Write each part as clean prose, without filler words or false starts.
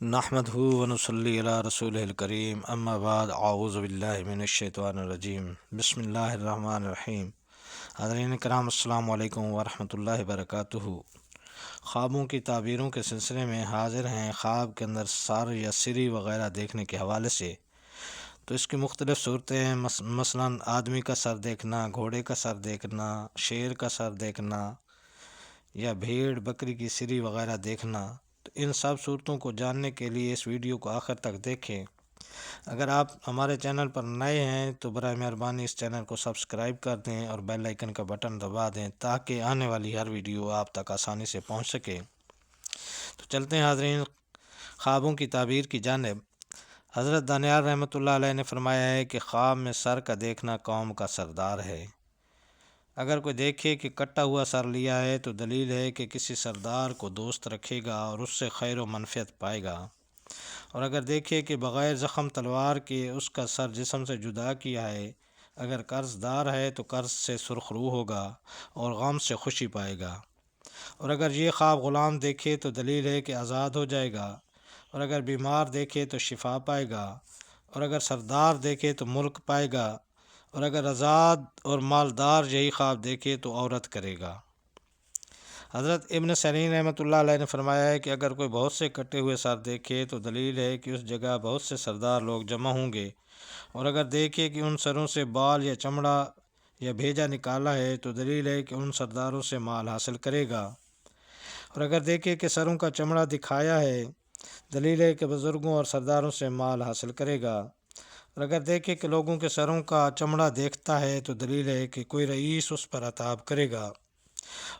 نحمدہ ونصلی علی رسول الکریم اما بعد اعوذ باللہ من الشیطان الرجیم بسم اللہ الرحمن الرحیم۔ حضرین کرام السلام علیکم ورحمۃ اللہ وبرکاتہ۔ خوابوں کی تعبیروں کے سلسلے میں حاضر ہیں۔ خواب کے اندر سر یا سری وغیرہ دیکھنے کے حوالے سے تو اس کی مختلف صورتیں ہیں، مثلاً آدمی کا سر دیکھنا، گھوڑے کا سر دیکھنا، شیر کا سر دیکھنا یا بھیڑ بکری کی سری وغیرہ دیکھنا۔ تو ان سب صورتوں کو جاننے کے لیے اس ویڈیو کو آخر تک دیکھیں۔ اگر آپ ہمارے چینل پر نئے ہیں تو برائے مہربانی اس چینل کو سبسکرائب کر دیں اور بیل آئیکن کا بٹن دبا دیں تاکہ آنے والی ہر ویڈیو آپ تک آسانی سے پہنچ سکے۔ تو چلتے ہیں حاضرین خوابوں کی تعبیر کی جانب۔ حضرت دانیال رحمۃ اللہ علیہ نے فرمایا ہے کہ خواب میں سر کا دیکھنا قوم کا سردار ہے۔ اگر کوئی دیکھے کہ کٹا ہوا سر لیا ہے تو دلیل ہے کہ کسی سردار کو دوست رکھے گا اور اس سے خیر و منفعت پائے گا، اور اگر دیکھے کہ بغیر زخم تلوار کے اس کا سر جسم سے جدا کیا ہے، اگر قرض دار ہے تو قرض سے سرخرو ہوگا اور غم سے خوشی پائے گا، اور اگر یہ خواب غلام دیکھے تو دلیل ہے کہ آزاد ہو جائے گا، اور اگر بیمار دیکھے تو شفا پائے گا، اور اگر سردار دیکھے تو ملک پائے گا، اور اگر آزاد اور مالدار یہی خواب دیکھے تو عورت کرے گا۔ حضرت ابن سیرین رحمۃ اللہ علیہ نے فرمایا ہے کہ اگر کوئی بہت سے کٹے ہوئے سر دیکھے تو دلیل ہے کہ اس جگہ بہت سے سردار لوگ جمع ہوں گے، اور اگر دیکھے کہ ان سروں سے بال یا چمڑا یا بھیجا نکالا ہے تو دلیل ہے کہ ان سرداروں سے مال حاصل کرے گا، اور اگر دیکھے کہ سروں کا چمڑا دکھایا ہے دلیل ہے کہ بزرگوں اور سرداروں سے مال حاصل کرے گا، اور اگر دیکھے کہ لوگوں کے سروں کا چمڑا دیکھتا ہے تو دلیل ہے کہ کوئی رئیس اس پر عتاب کرے گا،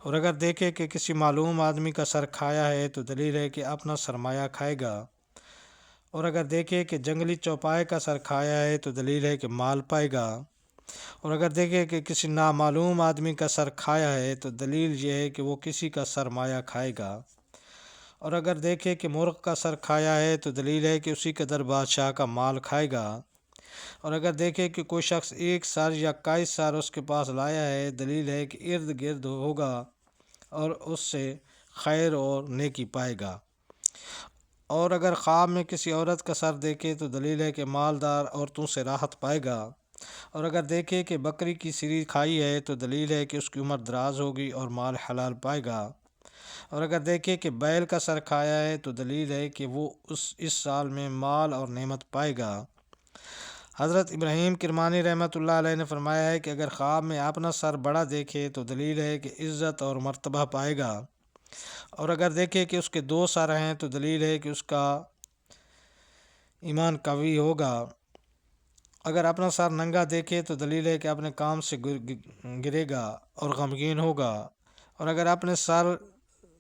اور اگر دیکھے کہ کسی معلوم آدمی کا سر کھایا ہے تو دلیل ہے کہ اپنا سرمایہ کھائے گا، اور اگر دیکھے کہ جنگلی چوپائے کا سر کھایا ہے تو دلیل ہے کہ مال پائے گا، اور اگر دیکھے کہ کسی نامعلوم آدمی کا سر کھایا ہے تو دلیل یہ ہے کہ وہ کسی کا سرمایہ کھائے گا، اور اگر دیکھے کہ مرغ کا سر کھایا ہے تو دلیل ہے کہ اسی قدر بادشاہ کا مال کھائے گا، اور اگر دیکھے کہ کوئی شخص ایک سر یا کئی سر اس کے پاس لایا ہے دلیل ہے کہ ارد گرد ہوگا اور اس سے خیر اور نیکی پائے گا، اور اگر خواب میں کسی عورت کا سر دیکھے تو دلیل ہے کہ مالدار عورتوں سے راحت پائے گا، اور اگر دیکھے کہ بکری کی سری کھائی ہے تو دلیل ہے کہ اس کی عمر دراز ہوگی اور مال حلال پائے گا، اور اگر دیکھے کہ بیل کا سر کھایا ہے تو دلیل ہے کہ وہ اس سال میں مال اور نعمت پائے گا۔ حضرت ابراہیم کرمانی رحمۃ اللہ علیہ نے فرمایا ہے کہ اگر خواب میں اپنا سر بڑا دیکھے تو دلیل ہے کہ عزت اور مرتبہ پائے گا، اور اگر دیکھے کہ اس کے دو سر ہیں تو دلیل ہے کہ اس کا ایمان قوی ہوگا، اگر اپنا سر ننگا دیکھے تو دلیل ہے کہ اپنے کام سے گرے گا اور غمگین ہوگا، اور اگر اپنے سر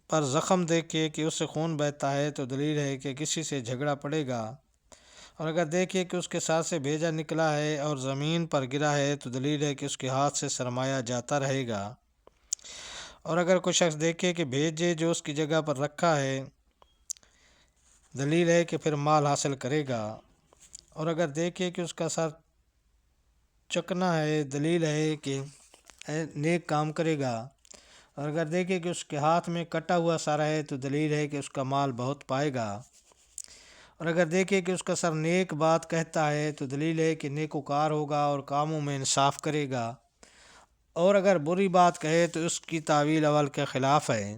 پر زخم دیکھے کہ اس سے خون بہتا ہے تو دلیل ہے کہ کسی سے جھگڑا پڑے گا، اور اگر دیکھے کہ اس کے ساتھ سے بھیجا نکلا ہے اور زمین پر گرا ہے تو دلیل ہے کہ اس کے ہاتھ سے سرمایہ جاتا رہے گا، اور اگر کوئی شخص دیکھے کہ بھیجے جو اس کی جگہ پر رکھا ہے دلیل ہے کہ پھر مال حاصل کرے گا، اور اگر دیکھے کہ اس کا سر چکنا ہے دلیل ہے کہ نیک کام کرے گا، اور اگر دیکھے کہ اس کے ہاتھ میں کٹا ہوا سر ہے تو دلیل ہے کہ اس کا مال بہت پائے گا، اور اگر دیکھے کہ اس کا سر نیک بات کہتا ہے تو دلیل ہے کہ نیکوکار ہوگا اور کاموں میں انصاف کرے گا، اور اگر بری بات کہے تو اس کی تعویل اول کے خلاف ہے،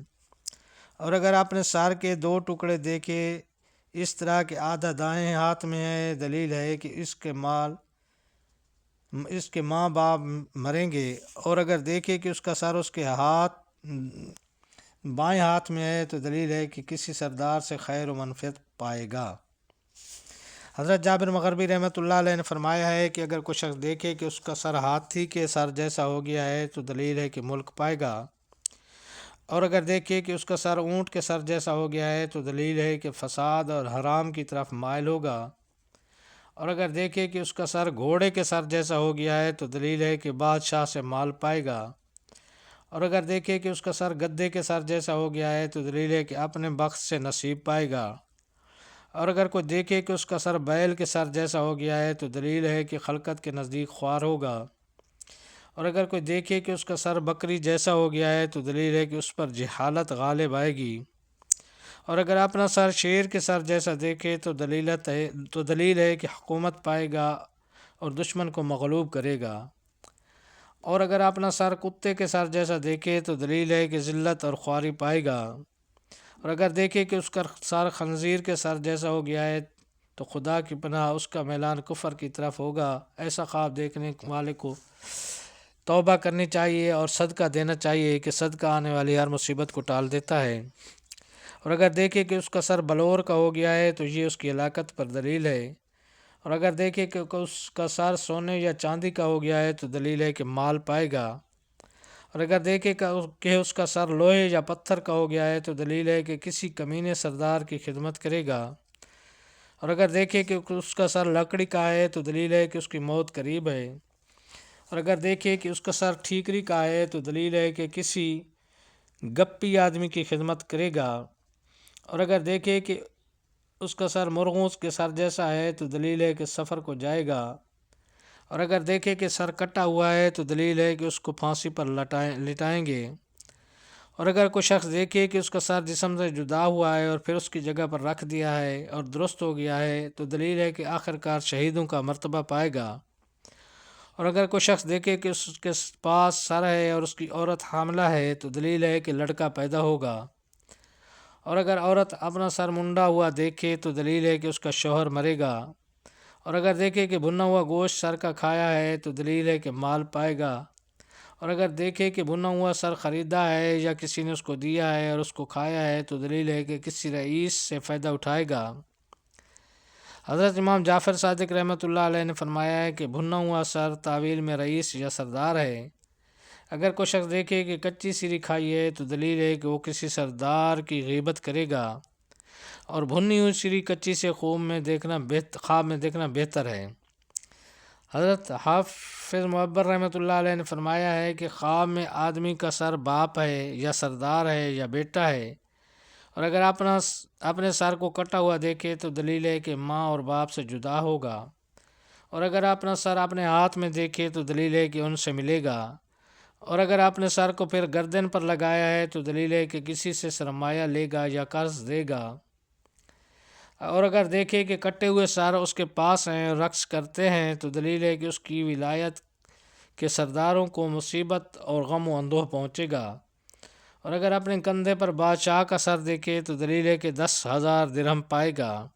اور اگر اپنے سر کے دو ٹکڑے دیکھے اس طرح کہ آدھا دائیں ہاتھ میں ہے دلیل ہے کہ اس کے ماں باپ مریں گے، اور اگر دیکھے کہ اس کا سر اس کے بائیں ہاتھ میں ہے تو دلیل ہے کہ کسی سردار سے خیر و منفعت پائے گا۔ حضرت جابر مغربی رحمۃ اللہ علیہ نے فرمایا ہے کہ اگر کوئی شخص دیکھے کہ اس کا سر ہاتھی کے سر جیسا ہو گیا ہے تو دلیل ہے کہ ملک پائے گا، اور اگر دیکھے کہ اس کا سر اونٹ کے سر جیسا ہو گیا ہے تو دلیل ہے کہ فساد اور حرام کی طرف مائل ہوگا، اور اگر دیکھے کہ اس کا سر گھوڑے کے سر جیسا ہو گیا ہے تو دلیل ہے کہ بادشاہ سے مال پائے گا، اور اگر دیکھے کہ اس کا سر گدھے کے سر جیسا ہو گیا ہے تو دلیل ہے کہ اپنے بخت سے نصیب پائے گا، اور اگر کوئی دیکھے کہ اس کا سر بیل کے سر جیسا ہو گیا ہے تو دلیل ہے کہ خلقت کے نزدیک خوار ہوگا، اور اگر کوئی دیکھے کہ اس کا سر بکری جیسا ہو گیا ہے تو دلیل ہے کہ اس پر جہالت غالب آئے گی، اور اگر اپنا سر شیر کے سر جیسا دیکھے تو دلیل ہے کہ حکومت پائے گا اور دشمن کو مغلوب کرے گا، اور اگر اپنا سر کتے کے سر جیسا دیکھے تو دلیل ہے کہ ذلت اور خواری پائے گا، اور اگر دیکھے کہ اس کا سر خنزیر کے سر جیسا ہو گیا ہے تو خدا کی پناہ اس کا میلان کفر کی طرف ہوگا۔ ایسا خواب دیکھنے والے کو توبہ کرنی چاہیے اور صدقہ دینا چاہیے کہ صدقہ آنے والی ہر مصیبت کو ٹال دیتا ہے، اور اگر دیکھے کہ اس کا سر بلور کا ہو گیا ہے تو یہ اس کی ہلاکت پر دلیل ہے، اور اگر دیکھے کہ اس کا سر سونے یا چاندی کا ہو گیا ہے تو دلیل ہے کہ مال پائے گا، اور اگر دیکھے کہ اس کا سر لوہے یا پتھر کا ہو گیا ہے تو دلیل ہے کہ کسی کمینے سردار کی خدمت کرے گا، اور اگر دیکھے کہ اس کا سر لکڑی کا ہے تو دلیل ہے کہ اس کی موت قریب ہے، اور اگر دیکھے کہ اس کا سر ٹھیکری کا ہے تو دلیل ہے کہ کسی گپی آدمی کی خدمت کرے گا، اور اگر دیکھے کہ اس کا سر مرغوس کے سر جیسا ہے تو دلیل ہے کہ سفر کو جائے گا، اور اگر دیکھے کہ سر کٹا ہوا ہے تو دلیل ہے کہ اس کو پھانسی پر لٹائیں گے، اور اگر کوئی شخص دیکھے کہ اس کا سر جسم سے جدا ہوا ہے اور پھر اس کی جگہ پر رکھ دیا ہے اور درست ہو گیا ہے تو دلیل ہے کہ آخرکار شہیدوں کا مرتبہ پائے گا، اور اگر کوئی شخص دیکھے کہ اس کے پاس سر ہے اور اس کی عورت حاملہ ہے تو دلیل ہے کہ لڑکا پیدا ہوگا، اور اگر عورت اپنا سر منڈا ہوا دیکھے تو دلیل ہے کہ اس کا شوہر مرے گا، اور اگر دیکھے کہ بھنا ہوا گوشت سر کا کھایا ہے تو دلیل ہے کہ مال پائے گا، اور اگر دیکھے کہ بھنا ہوا سر خریدا ہے یا کسی نے اس کو دیا ہے اور اس کو کھایا ہے تو دلیل ہے کہ کسی رئیس سے فائدہ اٹھائے گا۔ حضرت امام جعفر صادق رحمۃ اللہ علیہ نے فرمایا ہے کہ بھنا ہوا سر تعویل میں رئیس یا سردار ہے۔ اگر کوئی شخص دیکھے کہ کچی سیری کھائی ہے تو دلیل ہے کہ وہ کسی سردار کی غیبت کرے گا، اور بھنی ہوئی سیری کچی سے خواب میں دیکھنا بہتر ہے۔ حضرت حافظ معبر رحمۃ اللہ علیہ نے فرمایا ہے کہ خواب میں آدمی کا سر باپ ہے یا سردار ہے یا بیٹا ہے، اور اگر اپنے سر کو کٹا ہوا دیکھے تو دلیل ہے کہ ماں اور باپ سے جدا ہوگا، اور اگر اپنا سر اپنے ہاتھ میں دیکھے تو دلیل ہے کہ ان سے ملے گا، اور اگر اپنے سر کو پھر گردن پر لگایا ہے تو دلیل ہے کہ کسی سے سرمایہ لے گا یا قرض دے گا، اور اگر دیکھے کہ کٹے ہوئے سر اس کے پاس ہیں اور رقص کرتے ہیں تو دلیل ہے کہ اس کی ولایت کے سرداروں کو مصیبت اور غم و اندوہ پہنچے گا، اور اگر اپنے کندھے پر بادشاہ کا سر دیکھے تو دلیل ہے کہ 10,000 درہم پائے گا۔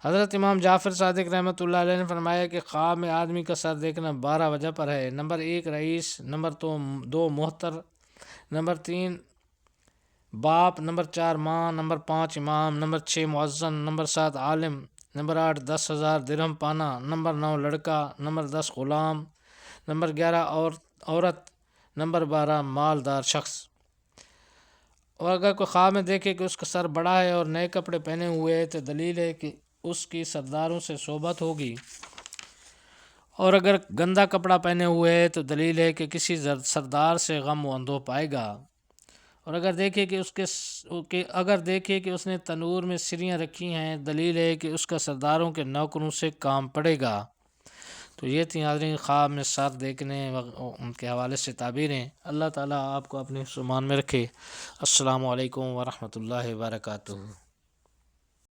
حضرت امام جعفر صادق رحمۃ اللہ علیہ نے فرمایا کہ خواب میں آدمی کا سر دیکھنا 12 وجہ پر ہے۔ نمبر 1 رئیس، نمبر 2 محتر، نمبر 3 باپ، نمبر 4 ماں، نمبر 5 امام، نمبر 6 مؤذن، نمبر 7 عالم، نمبر 8 10,000 درہم پانا، نمبر 9 لڑکا، نمبر 10 غلام، نمبر 11 عورت، نمبر 12 مالدار شخص۔ اور اگر کوئی خواب میں دیکھے کہ اس کا سر بڑا ہے اور نئے کپڑے پہنے ہوئے ہے تو دلیل ہے کہ اس کی سرداروں سے صحبت ہوگی، اور اگر گندا کپڑا پہنے ہوئے ہے تو دلیل ہے کہ کسی سردار سے غم و اندوہ پائے گا، اور اگر دیکھے کہ اس نے تنور میں سریاں رکھی ہیں دلیل ہے کہ اس کا سرداروں کے نوکروں سے کام پڑے گا۔ تو یہ تھی حاضرین خواب میں سر دیکھنے ان کے حوالے سے تعبیریں۔ اللہ تعالیٰ آپ کو اپنے سامان میں رکھے۔ السلام علیکم ورحمۃ اللہ وبرکاتہ۔